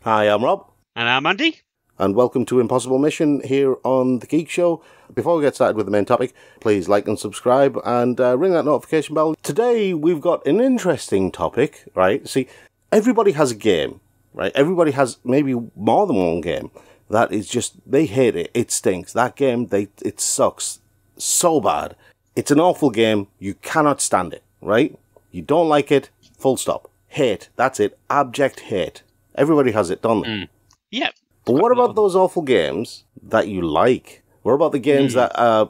Hi, I'm Rob. And I'm Andy. And welcome to Impossible Mission here on The Geek Show. Before we get started with the main topic, please like and subscribe and ring that notification bell. Today we've got an interesting topic, right? See, everybody has a game, right? Everybody has maybe more than one game that is just, they hate it. It stinks. That game, it sucks so bad. It's an awful game. You cannot stand it, right? You don't like it, full stop. Hate. That's it. Abject hate. Everybody has it, don't they? Yep. But what about those awful games that you like? What about the games that are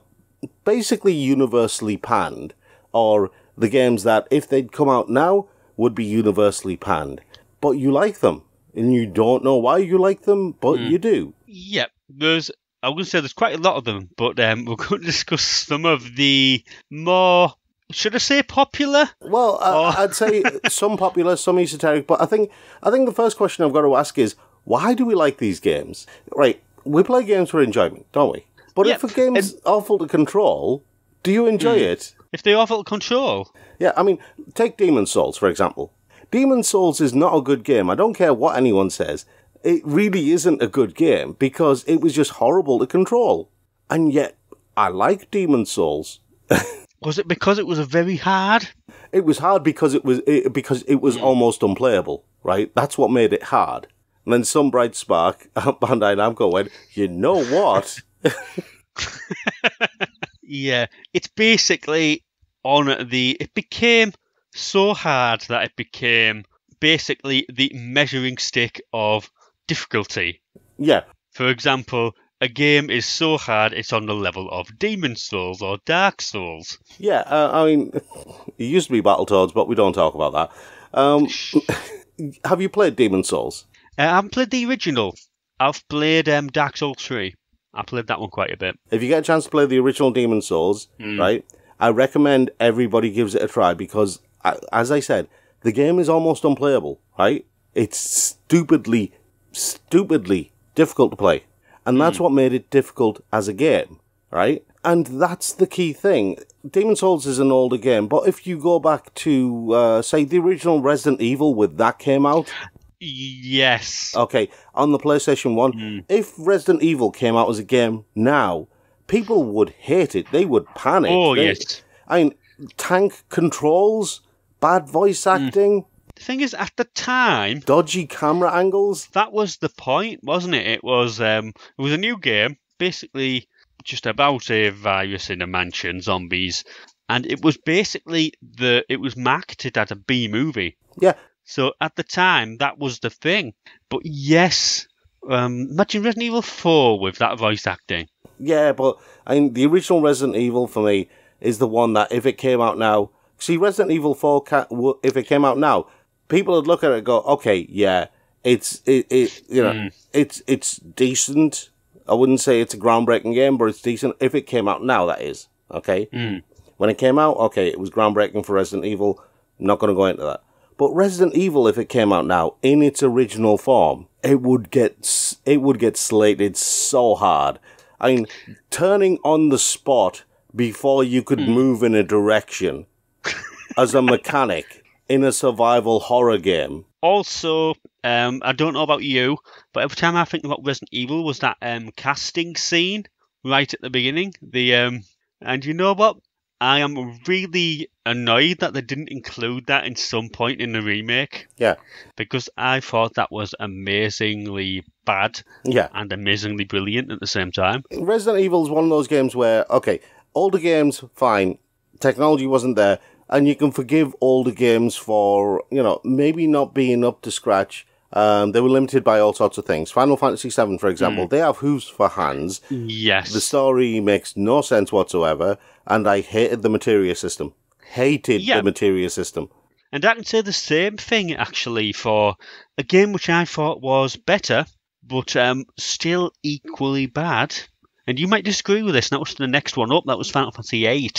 basically universally panned? Or the games that, if they'd come out now, would be universally panned? But you like them, and you don't know why you like them, but you do. Yep. I wouldn't say there's quite a lot of them, but we're going to discuss some of the more, should I say, popular? Well, I'd say some popular, some esoteric, but I think the first question I've got to ask is, why do we like these games? Right, we play games for enjoyment, don't we? But if a game's awful to control, do you enjoy it? If they're awful to control? Yeah, I mean, take Demon's Souls, for example. Demon's Souls is not a good game. I don't care what anyone says. It really isn't a good game because it was just horrible to control. And yet, I like Demon's Souls. Was it because it was very hard? It was hard because it was almost unplayable, right? That's what made it hard. And then some bright spark, Bandai Namco went, you know what? Yeah, it's basically it became so hard that it became basically the measuring stick of difficulty. Yeah. For example, a game is so hard it's on the level of Demon's Souls or Dark Souls. Yeah, I mean, it used to be Battletoads, but we don't talk about that. Have you played Demon's Souls? I haven't played the original. I've played Dark Souls 3. I played that one quite a bit. If you get a chance to play the original Demon's Souls, right, I recommend everybody gives it a try because, as I said, the game is almost unplayable, right? It's stupidly difficult to play. And that's what made it difficult as a game, right? And that's the key thing. Demon's Souls is an older game, but if you go back to, say, the original Resident Evil when that came out... Yes. Okay, on the PlayStation 1, if Resident Evil came out as a game now, people would hate it. They would panic. Oh, yes. I mean, tank controls, bad voice acting. The thing is, at the time... dodgy camera angles. That was the point, wasn't it? It was a new game, basically just about a virus in a mansion, zombies, and it was basically it was marketed as a B movie. Yeah. So at the time, that was the thing. But yes, imagine Resident Evil 4 with that voice acting. Yeah, but I mean, the original Resident Evil for me is the one that if it came out now... See, Resident Evil 4, if it came out now, people would look at it and go, okay, yeah, it's decent. I wouldn't say it's a groundbreaking game, but it's decent. If it came out now, that is, okay? When it came out, okay, it was groundbreaking for Resident Evil. I'm not going to go into that. But Resident Evil, if it came out now, in its original form, it would get slated so hard. I mean, turning on the spot before you could move in a direction as a mechanic in a survival horror game. Also, I don't know about you, but every time I think about Resident Evil was that casting scene right at the beginning. And you know what? I am really annoyed that they didn't include that in some point in the remake. Yeah. Because I thought that was amazingly bad and amazingly brilliant at the same time. Resident Evil is one of those games where, okay, older games, fine. Technology wasn't there. And you can forgive older games for, maybe not being up to scratch. They were limited by all sorts of things. Final Fantasy VII, for example, they have hooves for hands. Yes. The story makes no sense whatsoever, and I hated the materia system. The materia system. And I can say the same thing, actually, for a game which I thought was better, but still equally bad. And you might disagree with this, and that was the next one up. That was Final Fantasy VIII.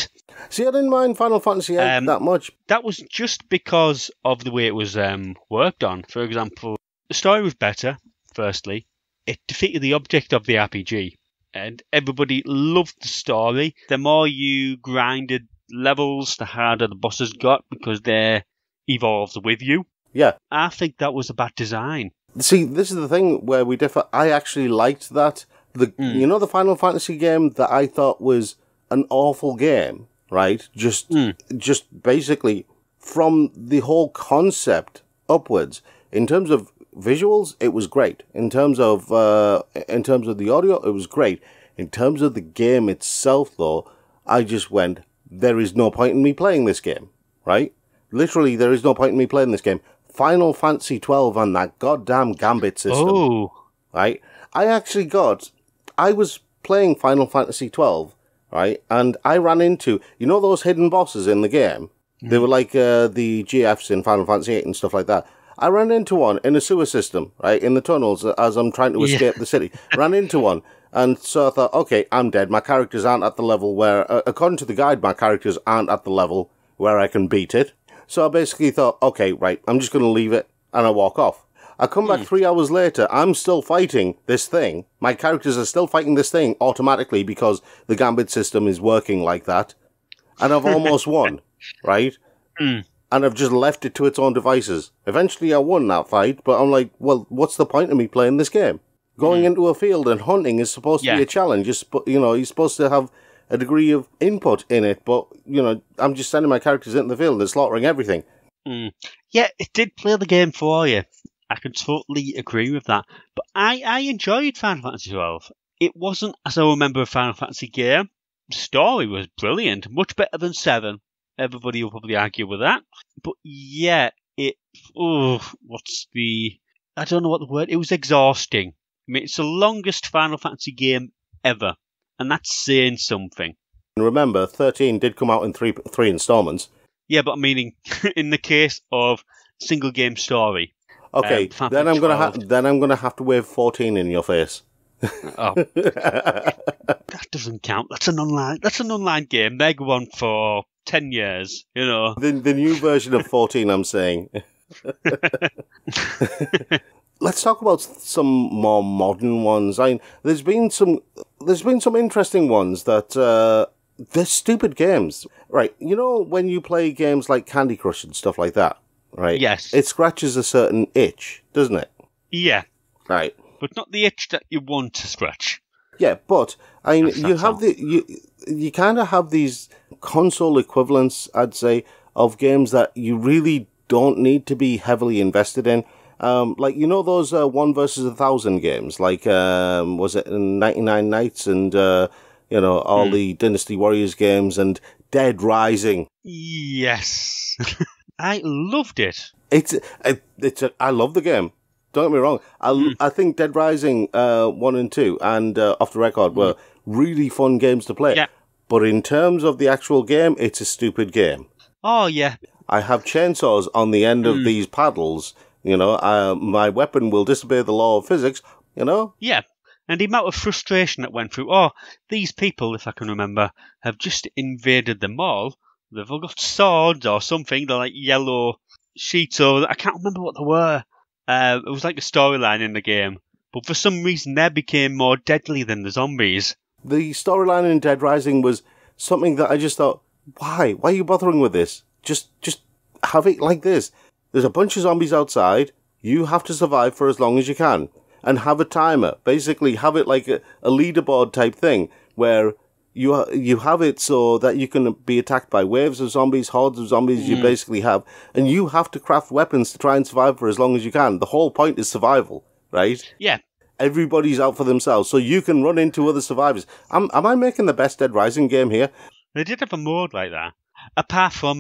See, I didn't mind Final Fantasy VIII that much. That was just because of the way it was worked on. For example, the story was better, firstly. It defeated the object of the RPG. And everybody loved the story. The more you grinded levels, the harder the bosses got because they evolved with you. Yeah. I think that was a bad design. See, this is the thing where we differ. I actually liked that. You know the Final Fantasy game that I thought was an awful game, right? Just basically from the whole concept upwards. In terms of visuals, it was great. In terms of the audio, it was great. In terms of the game itself, though, I just went, there is no point in me playing this game, right? Literally, there is no point in me playing this game. Final Fantasy 12 and that goddamn Gambit system. Oh. Right? I was playing Final Fantasy 12, right? And I ran into, you know those hidden bosses in the game? They were like the GFs in Final Fantasy 8 and stuff like that. I ran into one in a sewer system, right? In the tunnels as I'm trying to escape the city. Ran into one. And so I thought, okay, I'm dead. My characters aren't at the level where, according to the guide, my characters aren't at the level where I can beat it. So I basically thought, okay, right, I'm just going to leave it, and I walk off. I come back 3 hours later, I'm still fighting this thing. My characters are still fighting this thing automatically because the Gambit system is working like that. And I've almost won, right? And I've just left it to its own devices. Eventually I won that fight, but I'm like, well, what's the point of me playing this game? Going into a field and hunting is supposed to be a challenge. You're supposed to have a degree of input in it, but, I'm just sending my characters into the field and slaughtering everything. Yeah, it did play the game for you. I can totally agree with that. But I enjoyed Final Fantasy 12. It wasn't, as I remember, a Final Fantasy game. The story was brilliant, much better than 7. Everybody will probably argue with that. But yeah, I don't know what the word, it was exhausting. I mean, it's the longest Final Fantasy game ever. And that's saying something. Remember, 13 did come out in three installments. Yeah, but I'm meaning in the case of single game story. Okay, then I'm gonna have to wave 14 in your face. Oh, that doesn't count. That's an online game. They go on for 10 years. The new version of 14. I'm saying. Let's talk about some more modern ones. There's been some interesting ones that they're stupid games, right? When you play games like Candy Crush and stuff like that. Right. Yes. It scratches a certain itch, doesn't it? Yeah. Right. But not the itch that you want to scratch. Yeah, but you kind of have these console equivalents, I'd say, of games that you really don't need to be heavily invested in. Like those 1 versus 1,000 games, like was it 99 Nights and all the Dynasty Warriors games and Dead Rising. Yes. I loved it. I love the game. Don't get me wrong. I think Dead Rising 1 and 2 and Off the Record were really fun games to play. Yeah. But in terms of the actual game, it's a stupid game. Oh, yeah. I have chainsaws on the end of these paddles. My weapon will disobey the law of physics, Yeah. And the amount of frustration that went through, these people, if I can remember, have just invaded the mall. They've all got swords or something. They're like yellow sheets I can't remember what they were. It was like a storyline in the game. But for some reason, they became more deadly than the zombies. The storyline in Dead Rising was something that I just thought, why? Why are you bothering with this? Just have it like this. There's a bunch of zombies outside. You have to survive for as long as you can. And have a timer. Basically, have it like a leaderboard type thing where you have it so that you can be attacked by waves of zombies, hordes of zombies you basically have. And you have to craft weapons to try and survive for as long as you can. The whole point is survival, right? Yeah. Everybody's out for themselves, so you can run into other survivors. Am I making the best Dead Rising game here? They did have a mode like that. Apart from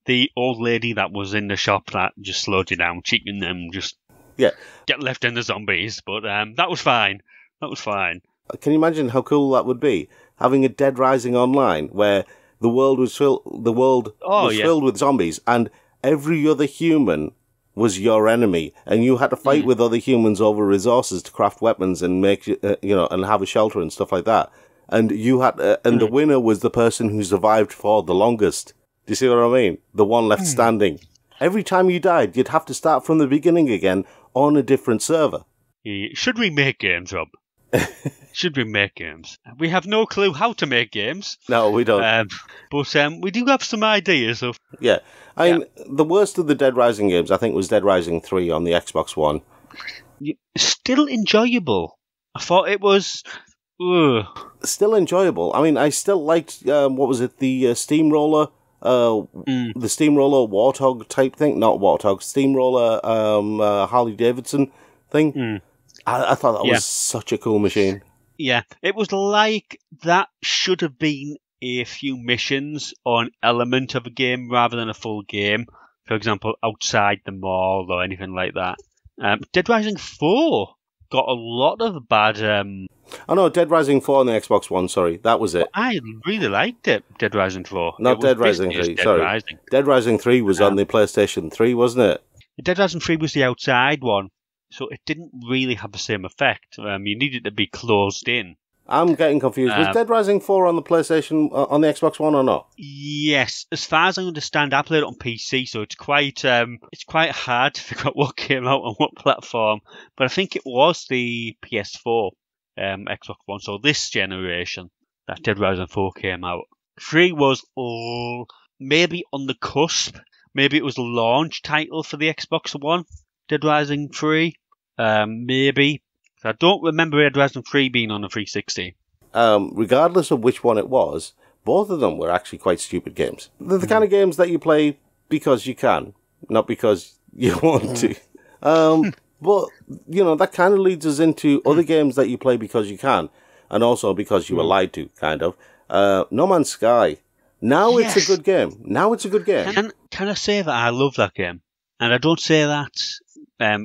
the old lady that was in the shop that just slowed you down, cheating them, just get left in the zombies. But that was fine. That was fine. Can you imagine how cool that would be? Having a Dead Rising online where the world was filled with zombies and every other human was your enemy, and you had to fight with other humans over resources to craft weapons and make and have a shelter and stuff like that. And you had and the winner was the person who survived for the longest. Do you see what I mean? The one left standing. Every time you died, you'd have to start from the beginning again on a different server. Should we make games, Rob? Should we make games? We have no clue how to make games. No, we don't. But we do have some ideas of... Yeah. I mean, the worst of the Dead Rising games, I think, was Dead Rising 3 on the Xbox One. Still enjoyable. I thought it was... Ugh. Still enjoyable. I mean, I still liked, what was it, the Steamroller... the Steamroller Warthog type thing, not Warthog, Steamroller Harley Davidson thing. I thought that was such a cool machine. Yeah, it was like that should have been a few missions or an element of a game rather than a full game. For example, outside the mall or anything like that. Dead Rising 4 got a lot of bad... Oh no, Dead Rising 4 on the Xbox One, sorry, that was it. I really liked it, Dead Rising 4. Not Dead Rising 3, sorry. Dead Rising 3 was on the PlayStation 3, wasn't it? Dead Rising 3 was the outside one, so it didn't really have the same effect. You needed to be closed in. I'm getting confused. Was Dead Rising 4 on the PlayStation, on the Xbox One or not? Yes, as far as I understand, I played it on PC, so it's quite hard to figure out what came out on what platform. But I think it was the PS4, Xbox One, so this generation that Dead Rising 4 came out. 3 was maybe on the cusp. Maybe it was a launch title for the Xbox One. Dead Rising 3, maybe. I don't remember Dead Rising 3 being on a 360. Regardless of which one it was, both of them were actually quite stupid games. They're the kind of games that you play because you can, not because you want to. But, that kind of leads us into other games that you play because you can, and also because you were lied to, kind of. No Man's Sky. Now it's a good game. Now it's a good game. Can I say that I love that game? And I don't say that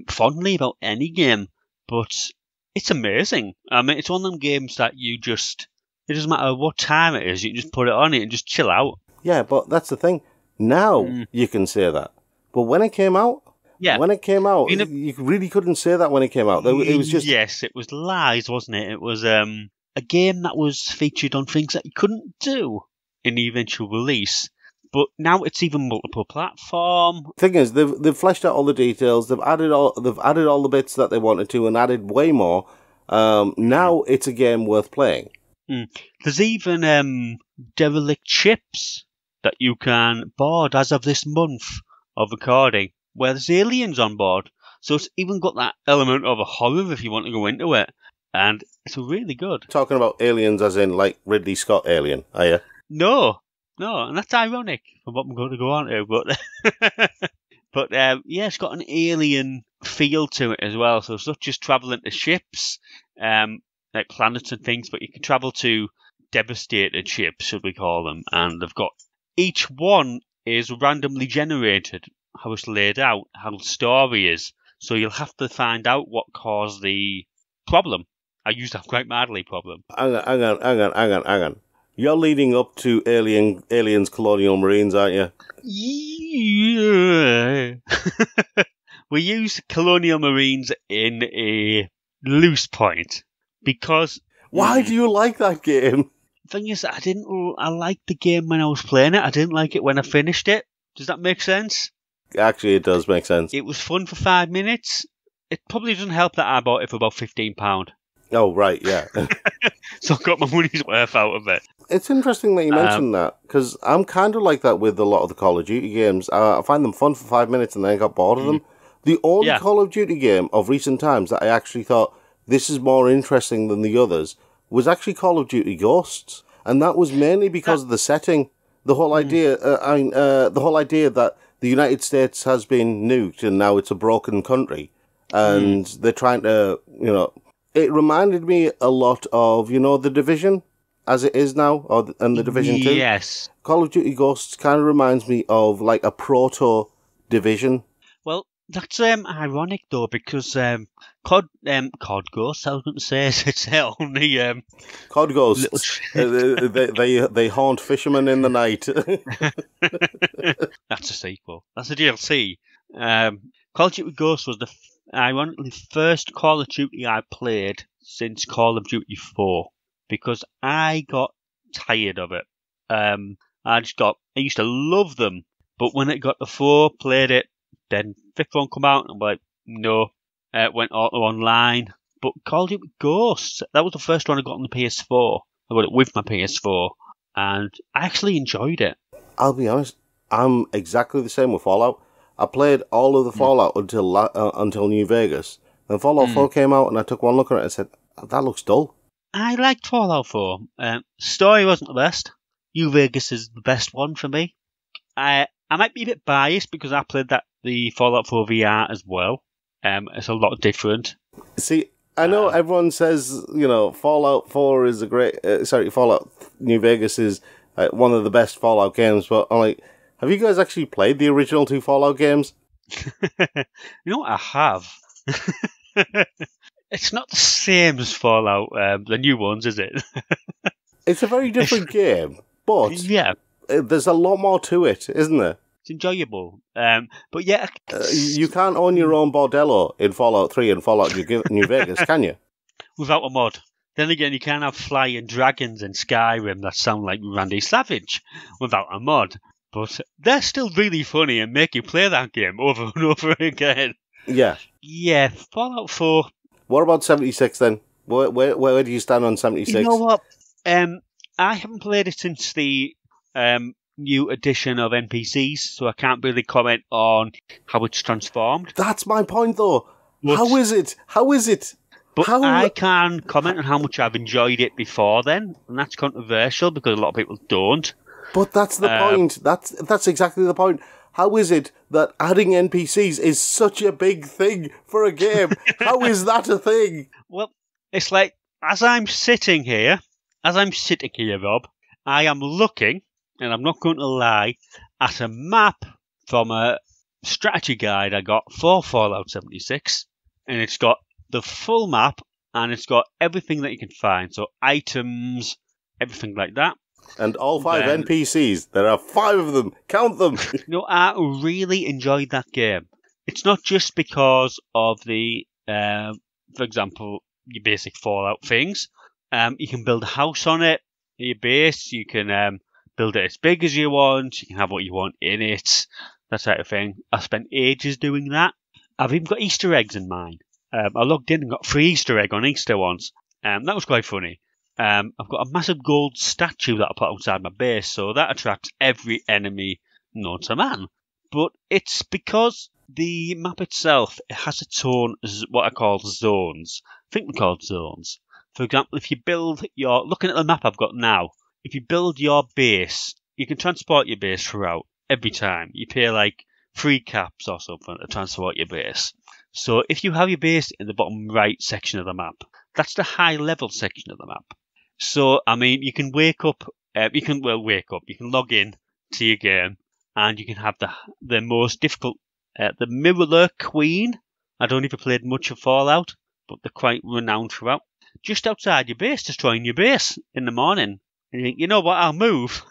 fondly about any game, but it's amazing. I mean, it's one of them games that it doesn't matter what time it is, you can just put it on it and just chill out. Yeah, but that's the thing. Now you can say that. But when it came out, you really couldn't say that when it came out. It was just... Yes, it was lies, wasn't it? It was a game that was featured on things that you couldn't do in the eventual release. But now it's even multiple platform. Thing is, they've fleshed out all the details. They've added all the bits that they wanted to, and added way more. Now it's a game worth playing. There's even derelict ships that you can board as of this month of recording, where there's aliens on board. So it's even got that element of a horror if you want to go into it, and it's really good. Talking about aliens, as in like Ridley Scott Alien, are you? No, and that's ironic for what I'm going to go on to, but it's got an alien feel to it as well. So it's not just travelling to ships, like planets and things, but you can travel to devastated ships, should we call them, and they've got each one is randomly generated, how it's laid out, how the story is. So you'll have to find out what caused the problem. I used that quite madly, problem. Hang on. You're leading up to Aliens Colonial Marines, aren't you? Yeah. We use Colonial Marines in a loose point because... Why do you like that game? Thing is, I liked the game when I was playing it. I didn't like it when I finished it. Does that make sense? Actually, it does make sense. It was fun for 5 minutes. It probably doesn't help that I bought it for about £15. Oh, right, yeah. So I got my money's worth out of it. It's interesting that you mentioned that, because I'm kind of like that with a lot of the Call of Duty games. I find them fun for 5 minutes and then I got bored of them. The only Call of Duty game of recent times that I actually thought, this is more interesting than the others, was actually Call of Duty Ghosts. And that was mainly because of the setting. The whole idea, that the United States has been nuked and now it's a broken country. And they're trying to, it reminded me a lot of, The Division, as it is now, and The Division 2. Yes. Call of Duty Ghosts kind of reminds me of, like, a proto-Division. Well, that's ironic, though, because COD Ghosts, I was going to say, it's only... COD Ghosts, they haunt fishermen in the night. That's a sequel. That's a DLC. Call of Duty Ghosts was ironically first Call of Duty I played since Call of Duty 4, because I got tired of it. I used to love them, but when it got to 4, played it, then 5th one come out, and I'm like, no, went auto online. But Call of Duty Ghosts, that was the first one I got on the PS4. I got it with my PS4, and I actually enjoyed it. I'll be honest, I'm exactly the same with Fallout. I played all of the Fallout until New Vegas. And Fallout 4 came out, and I took one look at it and said, that looks dull. I liked Fallout 4. Story wasn't the best. New Vegas is the best one for me. I might be a bit biased because I played the Fallout 4 VR as well. It's a lot different. See, I know everyone says, Fallout 4 is Fallout New Vegas is one of the best Fallout games, but I'm like, have you guys actually played the original 2 Fallout games? You know what, I have. It's not the same as Fallout, the new ones, is it? It's a very different game, but yeah, there's a lot more to it, isn't there? It's enjoyable. But yeah... you can't own your own bordello in Fallout 3 and Fallout New Vegas, can you? Without a mod. Then again, you can't have flying dragons in Skyrim that sound like Randy Savage without a mod. But they're still really funny and make you play that game over and over again. Yeah. Yeah, Fallout 4... What about 76 then? Where do you stand on 76? You know what? I haven't played it since the new edition of NPCs, so I can't really comment on how it's transformed. That's my point, though. How is it? But I can comment on how much I've enjoyed it before then, and that's controversial because a lot of people don't. But that's the point. That's exactly the point. How is it that adding NPCs is such a big thing for a game? How is that a thing? Well, it's like, as I'm sitting here, Rob, I am looking, and I'm not going to lie, at a map from a strategy guide I got for Fallout 76, and it's got the full map, and it's got everything that you can find, so items, everything like that. And all 5 NPCs. There are 5 of them. Count them. I really enjoyed that game. It's not just because of the, for example, your basic Fallout things. You can build a house on it, your base. You can build it as big as you want. You can have what you want in it. That type of thing. I spent ages doing that. I've even got Easter eggs in mine. I logged in and got 3 Easter egg on Easter once. That was quite funny. I've got a massive gold statue that I put outside my base, so that attracts every enemy known to man. But it's because the map itself, it has its own, what I call zones. I think they're called zones. For example, if you build looking at the map I've got now, if you build your base, you can transport your base throughout every time. You pay like 3 caps or something to transport your base. So if you have your base in the bottom right section of the map, that's the high level section of the map. So, I mean, you can wake up, you can log in to your game, and you can have the most difficult, the Mirror Queen. I don't know if you played much of Fallout, but they're quite renowned throughout. Just outside your base, destroying your base in the morning. And you think, you know what, I'll move.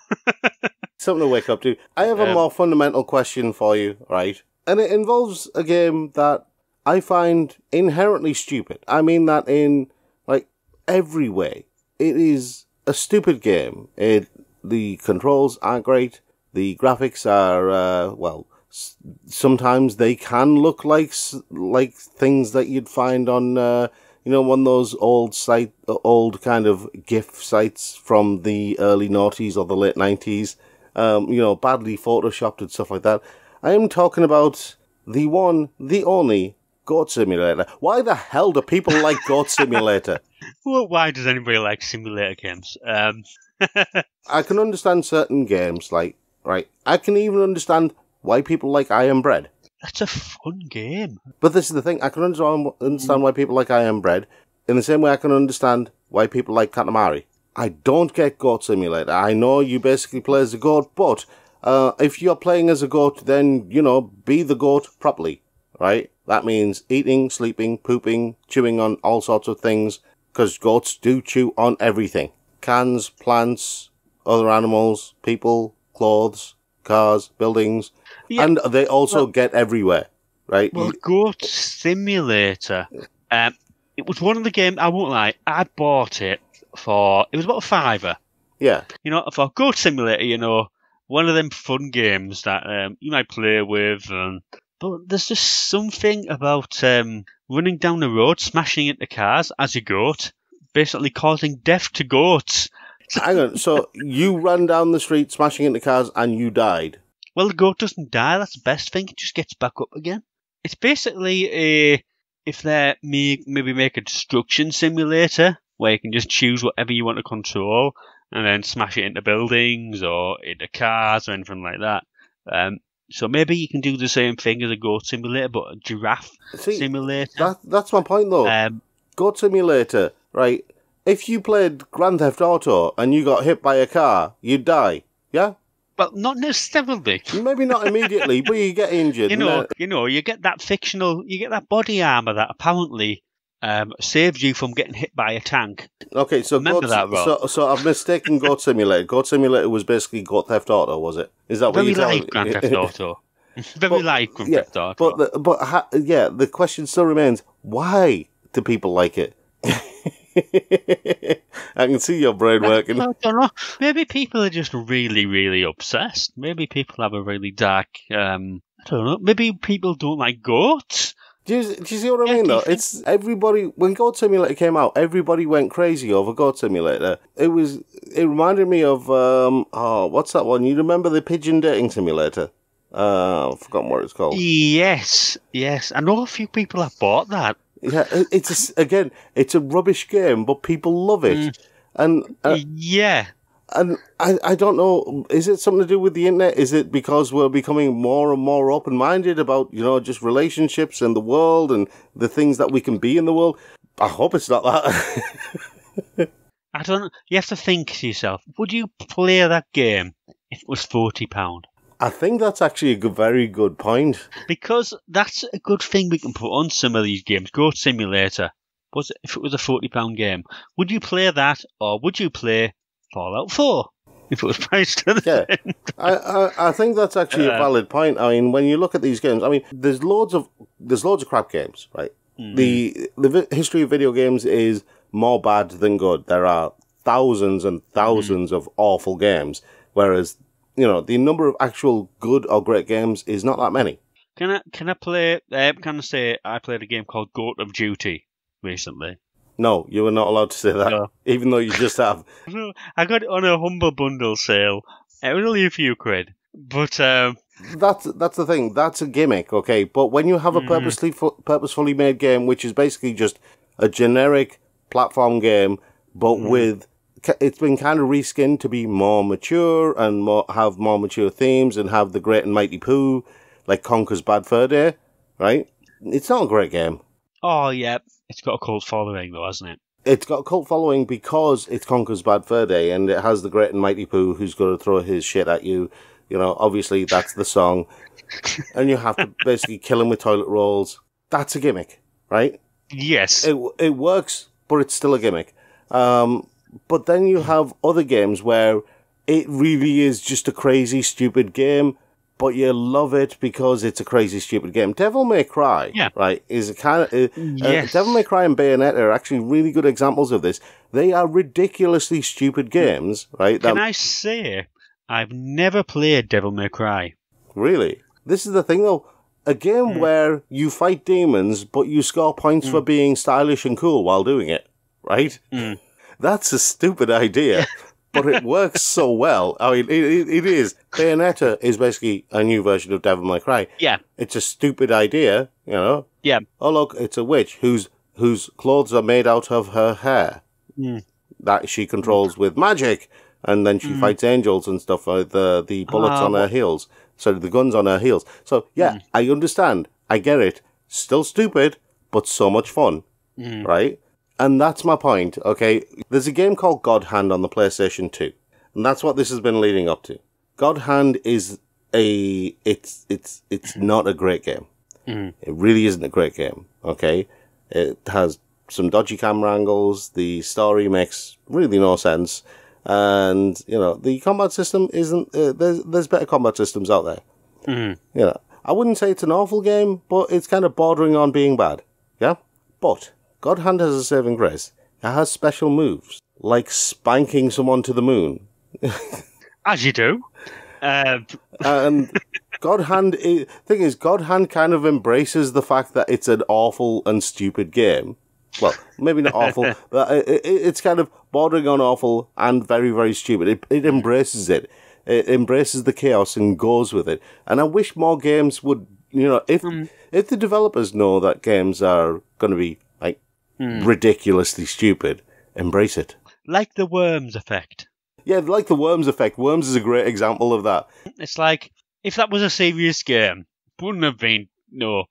Something to wake up to. I have a more fundamental question for you, right? And it involves a game that I find inherently stupid. I mean that in, like, every way. It is a stupid game. The controls aren't great. The graphics are, sometimes they can look like things that you'd find on, one of those old kind of GIF sites from the early noughties or the late 90s. Badly photoshopped and stuff like that. I am talking about the one, the only Goat Simulator. Why the hell do people like Goat Simulator? Well, why does anybody like simulator games? I can understand certain games, I can even understand why people like I Am Bread. That's a fun game. But this is the thing, I can understand why people like I Am Bread, in the same way I can understand why people like Katamari. I don't get Goat Simulator. I know you basically play as a goat, but if you're playing as a goat, then, be the goat properly, right? That means eating, sleeping, pooping, chewing on all sorts of things, because goats do chew on everything. Cans, plants, other animals, people, clothes, cars, buildings, and they also get everywhere, right? Well, Goat Simulator, it was one of the games, I won't lie, I bought it it was about a £5. Yeah. For Goat Simulator, one of them fun games that you might play with, but there's just something about running down the road, smashing into cars as a goat, basically causing death to goats. Hang on, so you ran down the street smashing into cars and you died? Well, the goat doesn't die, that's the best thing, it just gets back up again. It's basically if they maybe make a destruction simulator where you can just choose whatever you want to control and then smash it into buildings or into cars or anything like that. So maybe you can do the same thing as a goat simulator, but a giraffe simulator. That's my point, though. Goat simulator, right? If you played Grand Theft Auto and you got hit by a car, you'd die. Yeah? Well, not necessarily. Maybe not immediately, but you get injured. You get that body armor that apparently saves you from getting hit by a tank. Okay, so so I've mistaken Goat Simulator. Goat Simulator was basically Goat Theft Auto, was it? Is that what you're telling me? Grand Theft Auto. Very like Grand Theft Auto. The question still remains: why do people like it? I can see your brain working. I don't know. Maybe people are just really, really obsessed. Maybe people have a really dark. I don't know. Maybe people don't like goats. Do you see what I mean, though? It's everybody. When Goat Simulator came out, everybody went crazy over Goat Simulator. It reminded me of what's that one? You remember the Pigeon Dating Simulator? I've forgotten what it's called. Yes. I know a few people have bought that. Yeah, it's a rubbish game, but people love it. And I don't know, is it something to do with the internet? Is it because we're becoming more and more open-minded about, just relationships and the world and the things that we can be in the world? I hope it's not that. I don't know. You have to think to yourself, would you play that game if it was £40? I think that's actually a very good point. Because that's a good thing we can put on some of these games. Goat Simulator. If it was a £40 game, would you play that or would you play Fallout 4 if it was priced at the end? I think that's actually a valid point. I mean, when you look at these games, I mean, there's loads of crap games, right? Mm-hmm. The history of video games is more bad than good. There are thousands and thousands of awful games, whereas the number of actual good or great games is not that many. Can I say I played a game called Goat of Duty recently? No, you were not allowed to say that, no. Even though you just have. I got it on a Humble Bundle sale. It was only a few quid, but that's the thing. That's a gimmick, okay. But when you have a purposefully made game, which is basically just a generic platform game, but it's been kind of reskinned to be more mature and have more mature themes and have the Great and Mighty Pooh, like Conker's Bad Fur Day, right? It's not a great game. Oh, yeah. It's got a cult following, though, hasn't it? It's got a cult following because it's Conker's Bad Fur Day, and it has the Great and Mighty Pooh who's going to throw his shit at you. Obviously, that's the song. And you have to basically kill him with toilet rolls. That's a gimmick, right? Yes. It works, but it's still a gimmick. But then you have other games where it really is just a crazy, stupid game, but you love it because it's a crazy, stupid game. Devil May Cry, right, is a kind of... Devil May Cry and Bayonetta are actually really good examples of this. They are ridiculously stupid games, right? Can I say, I've never played Devil May Cry. Really? This is the thing, though. A game where you fight demons, but you score points for being stylish and cool while doing it, right? That's a stupid idea, but it works so well. I mean, it is. Bayonetta is basically a new version of Devil May Cry. Yeah. It's a stupid idea, Yeah. Oh, look, it's a witch whose clothes are made out of her hair that she controls with magic, and then she fights angels and stuff with the bullets on her heels. So the guns on her heels. So, I understand. I get it. Still stupid, but so much fun, right? And that's my point, okay? There's a game called GodHand on the PlayStation 2. And that's what this has been leading up to. GodHand is it's not a great game. It really isn't a great game, okay? It has some dodgy camera angles. The story makes really no sense. And, the combat system isn't... there's better combat systems out there. I wouldn't say it's an awful game, but it's kind of bordering on being bad. Yeah? But... GodHand has a saving grace. It has special moves, like spanking someone to the moon. As you do. And GodHand kind of embraces the fact that it's an awful and stupid game. Well, maybe not awful, but it's kind of bordering on awful and very, very stupid. It embraces it. It embraces the chaos and goes with it. And I wish more games would You know, if the developers know that games are going to be like ridiculously stupid, embrace it. Like the Worms effect. Yeah, like the Worms effect. Worms is a great example of that. It's like, if that was a serious game, wouldn't have been, no.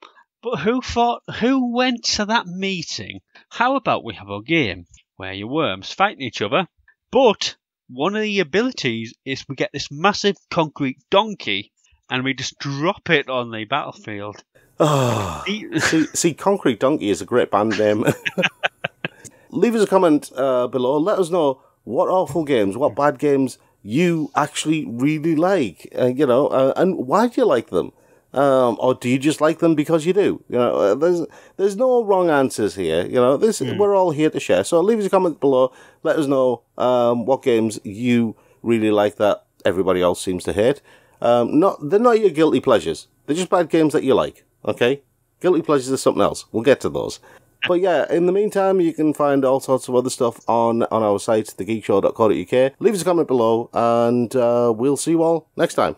But who went to that meeting? How about we have a game where your worms fighting each other, but one of the abilities is we get this massive concrete donkey and we just drop it on the battlefield. Oh, see, Concrete Donkey is a great band name. Leave us a comment below. Let us know what awful games, what bad games you actually really like, and why do you like them? Or do you just like them because you do? You know, there's no wrong answers here. You know, we're all here to share. So leave us a comment below. Let us know what games you really like that everybody else seems to hate. They're not your guilty pleasures. They're just bad games that you like. Okay, guilty pleasures are something else. We'll get to those. But yeah, in the meantime, you can find all sorts of other stuff on our site, thegeekshow.co.uk. Leave us a comment below, and we'll see you all next time.